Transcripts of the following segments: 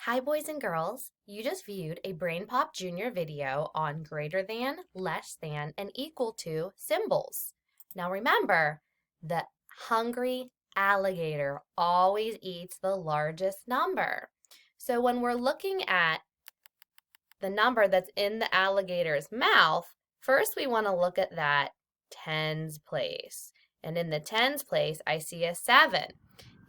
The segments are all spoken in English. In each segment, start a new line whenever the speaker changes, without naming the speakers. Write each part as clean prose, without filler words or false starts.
Hi, boys and girls. You just viewed a Brain Pop Junior video on greater than, less than, and equal to symbols. Now remember, the hungry alligator always eats the largest number. So when we're looking at the number that's in the alligator's mouth, first we want to look at that tens place. And in the tens place, I see a 7.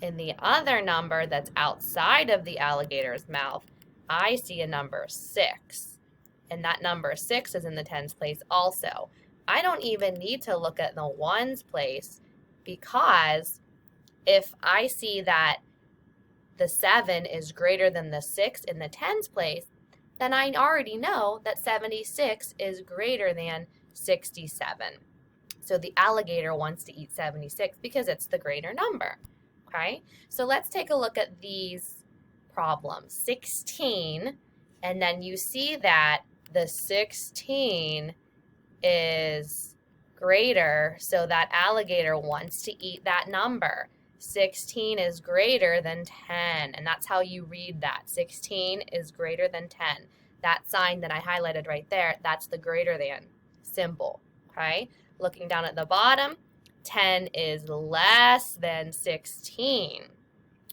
In the other number that's outside of the alligator's mouth, I see a number 6. And that number 6 is in the tens place also. I don't even need to look at the ones place because if I see that the 7 is greater than the 6 in the tens place, then I already know that 76 is greater than 67. So the alligator wants to eat 76 because it's the greater number. Okay, so let's take a look at these problems. 16, and then you see that the 16 is greater, so that alligator wants to eat that number. 16 is greater than 10, and that's how you read that. 16 is greater than 10. That sign that I highlighted right there, that's the greater than symbol, okay? Looking down at the bottom, 10 is less than 16,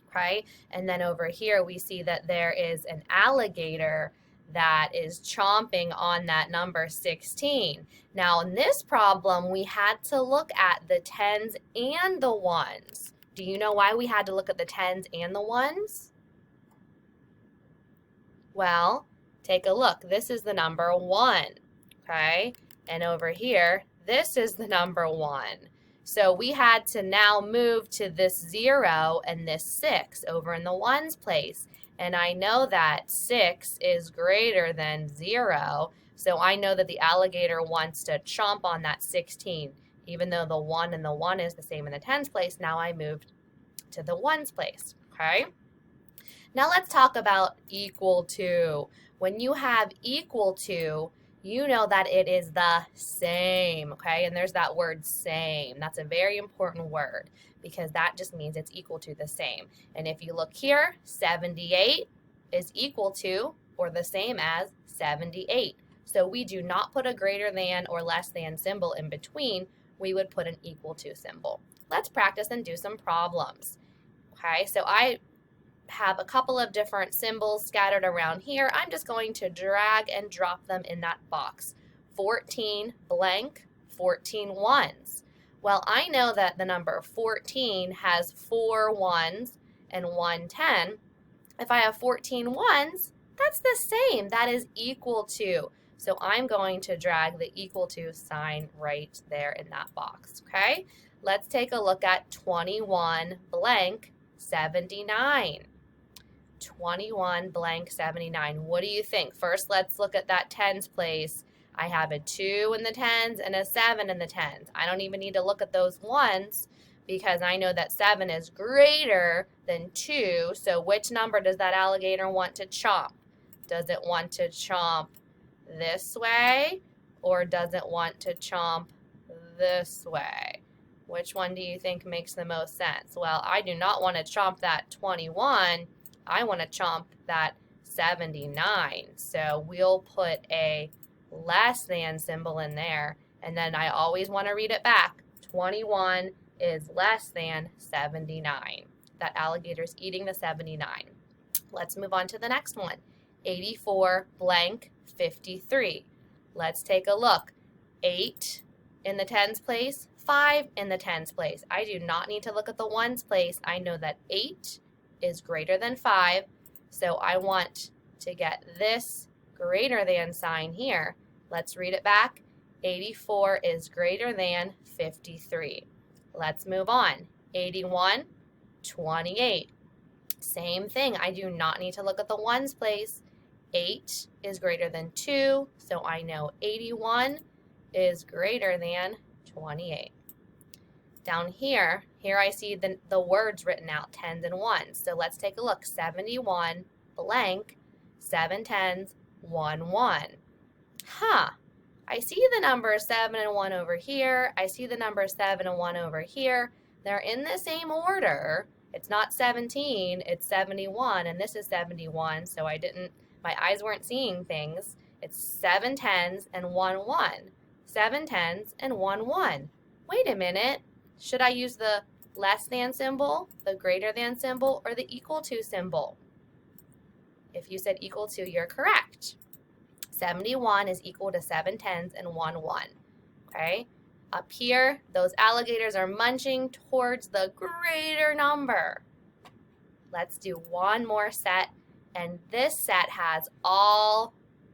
okay? And then over here we see that there is an alligator that is chomping on that number 16. Now in this problem, we had to look at the tens and the ones. Do you know why we had to look at the tens and the ones? Well, take a look. This is the number 1, okay? And over here, this is the number 1. So we had to now move to this 0 and this 6 over in the ones place. And I know that 6 is greater than 0, so I know that the alligator wants to chomp on that 16. Even though the 1 and the 1 is the same in the tens place, now I moved to the ones place, okay? Now let's talk about equal to. When you have equal to, you know that it is the same, okay? And there's that word same. That's a very important word because that just means it's equal to the same. And if you look here, 78 is equal to or the same as 78. So we do not put a greater than or less than symbol in between. We would put an equal to symbol. Let's practice and do some problems. Okay, so I have a couple of different symbols scattered around here. I'm just going to drag and drop them in that box. 14 blank, 14 ones. Well, I know that the number 14 has 4 ones and 1 10. If I have 14 ones, that's the same. That is equal to. So I'm going to drag the equal to sign right there in that box, okay? Let's take a look at 21 blank, 79. 21 blank 79. What do you think? First, let's look at that tens place. I have a 2 in the tens and a 7 in the tens. I don't even need to look at those ones because I know that 7 is greater than 2. So which number does that alligator want to chomp? Does it want to chomp this way or does it want to chomp this way? Which one do you think makes the most sense? Well, I do not want to chomp that 21. I want to chomp that 79. So we'll put a less than symbol in there. And then I always want to read it back. 21 is less than 79. That alligator's eating the 79. Let's move on to the next one. 84 blank 53. Let's take a look. 8 in the tens place, 5 in the tens place. I do not need to look at the ones place. I know that 8 is greater than 5, so I want to get this greater than sign here. Let's read it back. 84 is greater than 53. Let's move on. 81, 28. Same thing. I do not need to look at the ones place. 8 is greater than 2, so I know 81 is greater than 28. Down here I see the words written out, tens and ones. So let's take a look. 71 blank, 7 tens, 1 1. I see the number 7 and 1 over here. I see the number 7 and 1 over here. They're in the same order, It's not 17, it's 71, and this is 71, so my eyes weren't seeing things. It's 7 tens and 1 1. 7 tens and 1 1. Wait a minute. Should I use the less than symbol, the greater than symbol, or the equal to symbol? If you said equal to, you're correct. 71 is equal to 7 tens and 1 1. Okay? Up here, those alligators are munching towards the greater number. Let's do one more set, and this set has all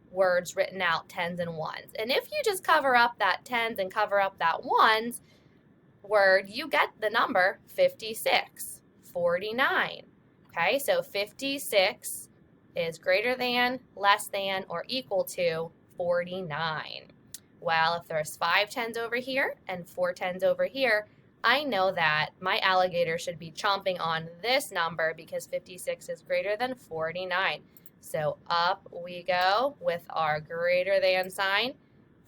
words written out, tens and ones. And if you just cover up that tens and cover up that ones word, you get the number 56, 49. Okay, so 56 is greater than, less than, or equal to 49. Well, if there's 5 tens over here and 4 tens over here, I know that my alligator should be chomping on this number because 56 is greater than 49. So up we go with our greater than sign.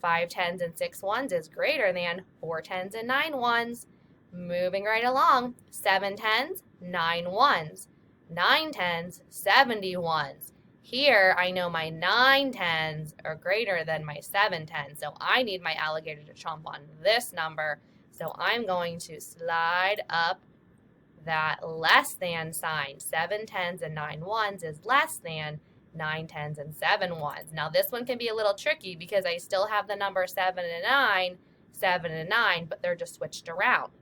5 tens and 6 ones is greater than 4 tens and 9 ones. Moving right along, 7 tens, 9 ones. 9 tens, 70 ones. Here, I know my 9 tens are greater than my 7 tens, so I need my alligator to chomp on this number. So I'm going to slide up that less than sign. 7 tens and 9 ones is less than 9 tens and 7 ones. Now this one can be a little tricky because I still have the number 7 and 9, 7 and 9, but they're just switched around.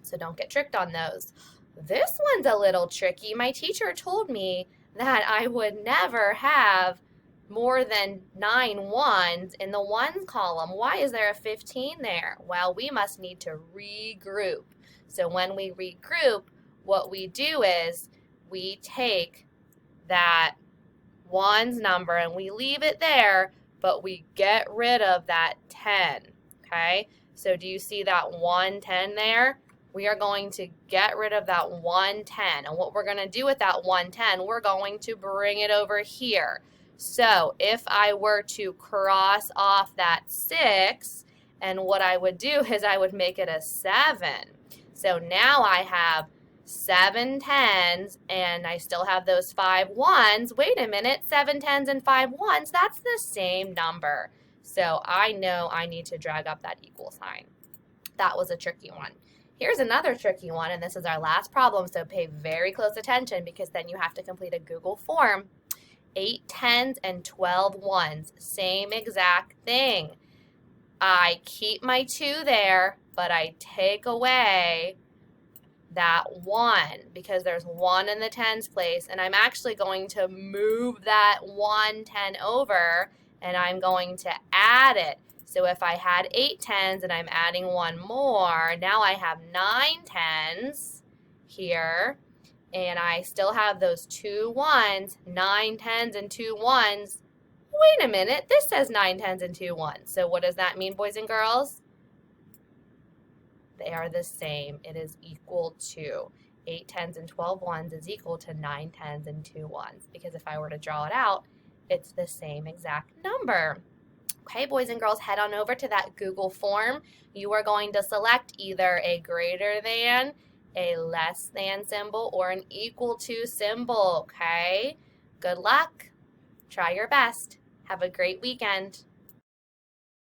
So don't get tricked on those. This one's a little tricky. My teacher told me that I would never have more than 9 ones in the ones column. Why is there a 15 there? Well, we must need to regroup. So when we regroup, what we do is we take that ones number and we leave it there, but we get rid of that 10, okay? So do you see that 110 there? We are going to get rid of that 110. And what we're going to do with that 110, we're going to bring it over here. So if I were to cross off that 6, and what I would do is I would make it a 7. So now I have 7 tens, and I still have those 5 ones. Wait a minute, 7 tens and 5 ones, that's the same number. So I know I need to drag up that equal sign. That was a tricky one. Here's another tricky one, and this is our last problem, so pay very close attention because then you have to complete a Google form. 8 tens and 12 ones, same exact thing. I keep my 2 there, but I take away that 1 because there's 1 in the tens place, and I'm actually going to move that 110 over, and I'm going to add it. So if I had 8 tens and I'm adding 1 more, now I have 9 tens here, and I still have those 2 ones, 9 tens and 2 ones. Wait a minute, this says 9 tens and 2 ones. So what does that mean, boys and girls? They are the same. It is equal to 8 tens and 12 ones is equal to 9 tens and 2 ones. Because if I were to draw it out, it's the same exact number. Okay, boys and girls, head on over to that Google form. You are going to select either a greater than, a less than symbol, or an equal to symbol, okay? Good luck. Try your best. Have a great weekend.